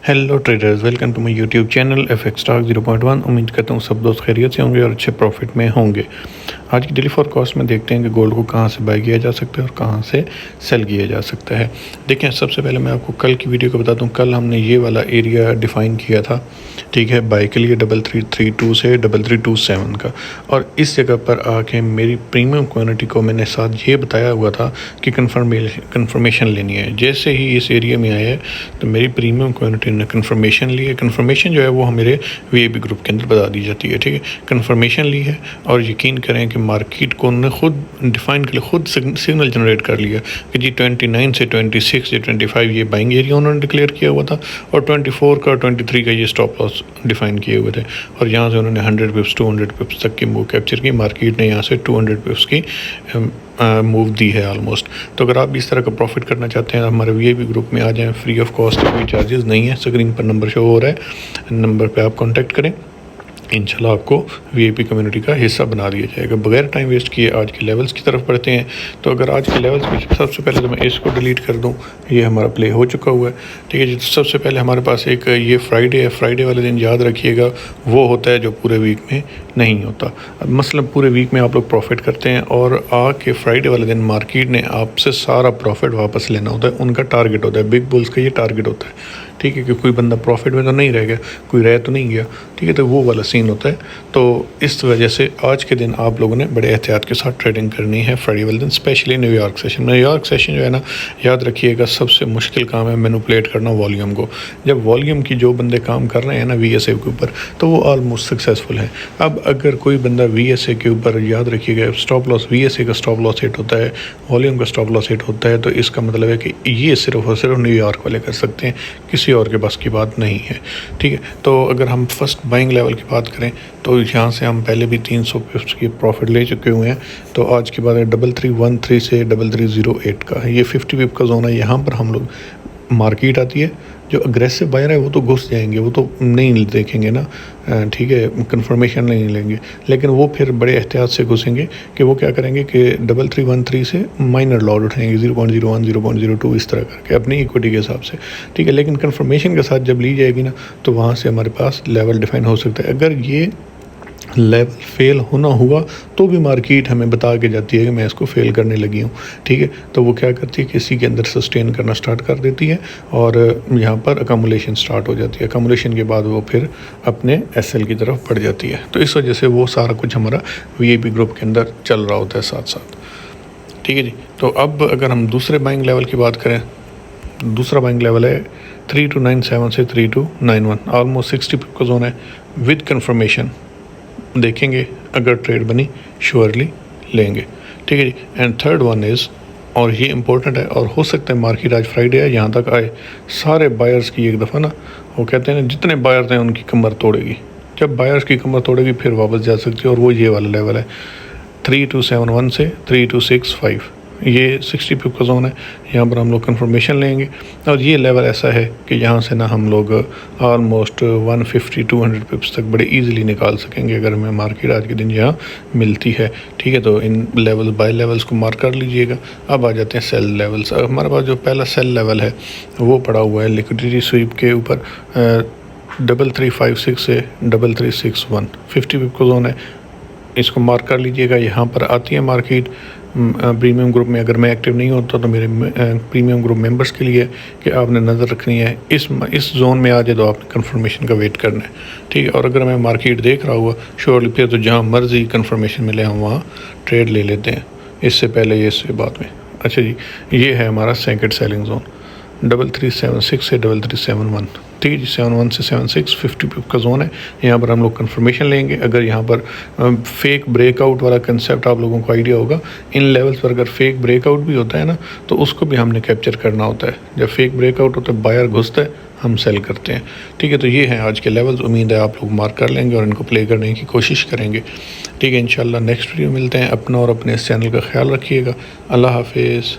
Hello traders, welcome to my YouTube channel FX stock 0.1। उम्मीद करता हूँ सब दोस्त खैरियत से होंगे और अच्छे प्रॉफिट में होंगे। आज की डेली फॉरकास्ट में देखते हैं कि गोल्ड को कहाँ से बाय किया जा सकता है और कहाँ से सेल किया जा सकता है। देखें, सबसे पहले मैं आपको कल की वीडियो को बता दूँ। कल हमने ये वाला एरिया डिफ़ाइन किया था, ठीक है, बाय के लिए 3332 से 3327 का। और इस जगह पर आके मेरी प्रीमियम क्वान्टिटी को मैंने साथ ये बताया हुआ था कि कन्फर्मेशन लेनी है। जैसे ही इस एरिया में आया है तो मेरी प्रीमियम क्वान्टिटी ने कन्फर्मेशन ली है। कन्फर्मेशन जो है वो मेरे VIP ग्रुप के अंदर बता दी जाती है, ठीक है। कन्फर्मेशन ली है और यकीन करें कि मार्केट को उन्होंने खुद डिफ़ाइन के लिए खुद सिग्नल जनरेट कर लिया कि जी 29 से 26 या 25 ये बाइंग एरिया उन्होंने डिक्लेयर किया हुआ था और 24 का और 23 का ये स्टॉप लॉस डिफ़ाइन किए हुए थे। और यहाँ से उन्होंने 100 पिप्स 200 पिप्स तक की मूव कैप्चर की। मार्केट ने यहाँ से 200 पिप्स की मूव दी है ऑलमोस्ट। तो अगर आप भी इस तरह का प्रॉफिट करना चाहते हैं हमारे VIP ग्रुप में आ जाएं, फ्री ऑफ कॉस्ट, कोई चार्जेस नहीं है। स्क्रीन पर नंबर शो हो रहा है, नंबर पे आप कांटेक्ट करें, इंशाल्लाह आपको VIP कम्युनिटी का हिस्सा बना दिया जाएगा। बगैर टाइम वेस्ट किए आज के लेवल्स की तरफ बढ़ते हैं। तो अगर आज के लेवल्स में सबसे पहले तो मैं इसको डिलीट कर दूं, ये हमारा प्ले हो चुका हुआ है, ठीक है जी। तो सबसे पहले हमारे पास एक ये फ्राइडे है। फ्राइडे वाले दिन याद रखिएगा वो होता है जो पूरे वीक में नहीं होता। मतलब पूरे वीक में आप लोग प्रॉफिट करते हैं और आके फ्राइडे वाले दिन मार्केट ने आपसे सारा प्रॉफिट वापस लेना होता है। उनका टारगेट होता है, बिग बुल्स का ये टारगेट होता है, ठीक है, कि कोई बंदा प्रॉफिट में तो नहीं रह गया, कोई रह तो नहीं गया, ठीक है। तो वो वाला सीन होता है। तो इस वजह से आज के दिन आप लोगों ने बड़े एहतियात के साथ ट्रेडिंग करनी है फ्राइडे वाले दिन, specially New York session. New York session जो है ना, याद रखिएगा सबसे मुश्किल काम है मैनिपुलेट करना वॉल्यूम को। जब वॉल्यूम की जो बंदे काम कर रहे हैं ना VSA के ऊपर, तो वो ऑलमोस्ट सक्सेसफुल है। अब अगर कोई बंदा VSA के ऊपर, याद रखिएगा स्टॉप लॉस, VSA का स्टॉप लॉस हिट होता है, वॉल्यूम का स्टॉप लॉस हिट होता है, तो इसका मतलब है कि ये सिर्फ और सिर्फ न्यूयॉर्क वाले कर सकते हैं, किसी और के पास की बात नहीं है, ठीक है। तो अगर हम फर्स्ट बाइंग लेवल की बात करें तो यहाँ से हम पहले भी 300 पिप्स की प्रॉफिट ले चुके हुए हैं। तो आज की बात है 3313 से 3308 का, ये 50 पिप का जोन है। यहाँ पर हम लोग मार्केट आती है, जो अग्रेसिव बायर है वो तो घुस जाएंगे, वो तो नहीं देखेंगे ना, ठीक है, कंफर्मेशन नहीं लेंगे, लेकिन वो फिर बड़े एहतियात से घुसेंगे कि वो क्या करेंगे कि 3313 से माइनर लॉट उठाएंगे 0.01 0.02 इस तरह करके अपनी इक्विटी के हिसाब से, ठीक है। लेकिन कंफर्मेशन के साथ जब ली जाएगी ना, तो वहाँ से हमारे पास लेवल डिफाइन हो सकता है। अगर ये लेवल फेल होना हुआ तो भी मार्केट हमें बता के जाती है कि मैं इसको फेल करने लगी हूँ, ठीक है। तो वो क्या करती है कि इसी के अंदर सस्टेन करना स्टार्ट कर देती है और यहाँ पर अकमुलेशन स्टार्ट हो जाती है। अकमुलेशन के बाद वो फिर अपने SL की तरफ बढ़ जाती है। तो इस वजह से वो सारा कुछ हमारा VIP ग्रुप के अंदर चल रहा होता है साथ साथ, ठीक है जी। तो अब अगर हम दूसरे बाइंग लेवल की बात करें, दूसरा बाइंग लेवल है 3297 से 3291, ऑलमोस्ट 60 पिप का जोन है विद कन्फर्मेशन। देखेंगे अगर ट्रेड बनी श्योरली लेंगे, ठीक है जी। एंड थर्ड वन इज़, और ये इम्पोर्टेंट है, और हो सकता है मार्केट आज फ्राइडे है यहाँ तक आए, सारे बायर्स की एक दफ़ा ना, वो कहते हैं ना, जितने बायर्स हैं उनकी कमर तोड़ेगी। जब बायर्स की कमर तोड़ेगी फिर वापस जा सकती है, और वो ये वाला लेवल है 3271 से 3265, ये 60 पिप का जोन है। यहाँ पर हम लोग कंफर्मेशन लेंगे और ये लेवल ऐसा है कि यहाँ से ना हम लोग ऑलमोस्ट 150-200 पिप्स तक बड़े इजीली निकाल सकेंगे अगर हमें मार्केट आज के दिन यहाँ मिलती है, ठीक है। तो इन लेवल बाय लेवल्स को मार्क कर लीजिएगा। अब आ जाते हैं सेल लेवल्स। हमारे पास जो पहला सेल लेवल है वो पड़ा हुआ है लिक्विडिटी स्वीप के ऊपर 3356 से 3361, 50 पिप का जोन है, इसको मार्क कर लीजिएगा। यहाँ पर आती है मार्केट प्रीमियम ग्रुप में। अगर मैं एक्टिव नहीं होता तो मेरे प्रीमियम ग्रुप मेंबर्स के लिए कि आपने नज़र रखनी है, इस जोन में आ जाए तो आपने कंफर्मेशन का वेट करना है, ठीक है। और अगर मैं मार्केट देख रहा हुआ श्योरली फिर तो जहाँ मर्जी कंफर्मेशन मिले हम वहाँ ट्रेड ले लेते हैं, इससे पहले ये इससे बाद में। अच्छा जी, ये है हमारा सेकंड सेलिंग जोन 3376 से 3371, ठीक है जी। 71 से 76 50 पिप का जोन है। यहाँ पर हम लोग कंफर्मेशन लेंगे। अगर यहाँ पर फेक ब्रेकआउट वाला कंसेप्ट आप लोगों को आइडिया होगा, इन लेवल्स पर अगर फेक ब्रेकआउट भी होता है ना, तो उसको भी हमने कैप्चर करना होता है। जब फेक ब्रेकआउट होता है, बायर घुसता है, हम सेल करते हैं, ठीक है। तो ये हैं आज के लेवल्स। उम्मीद है आप लोग मार्क कर लेंगे और इनको प्ले करने की कोशिश करेंगे, ठीक है। इंशाल्लाह नेक्स्ट वीडियो मिलते हैं। अपना और अपने इस चैनल का ख्याल रखिएगा। अल्लाह हाफिज़।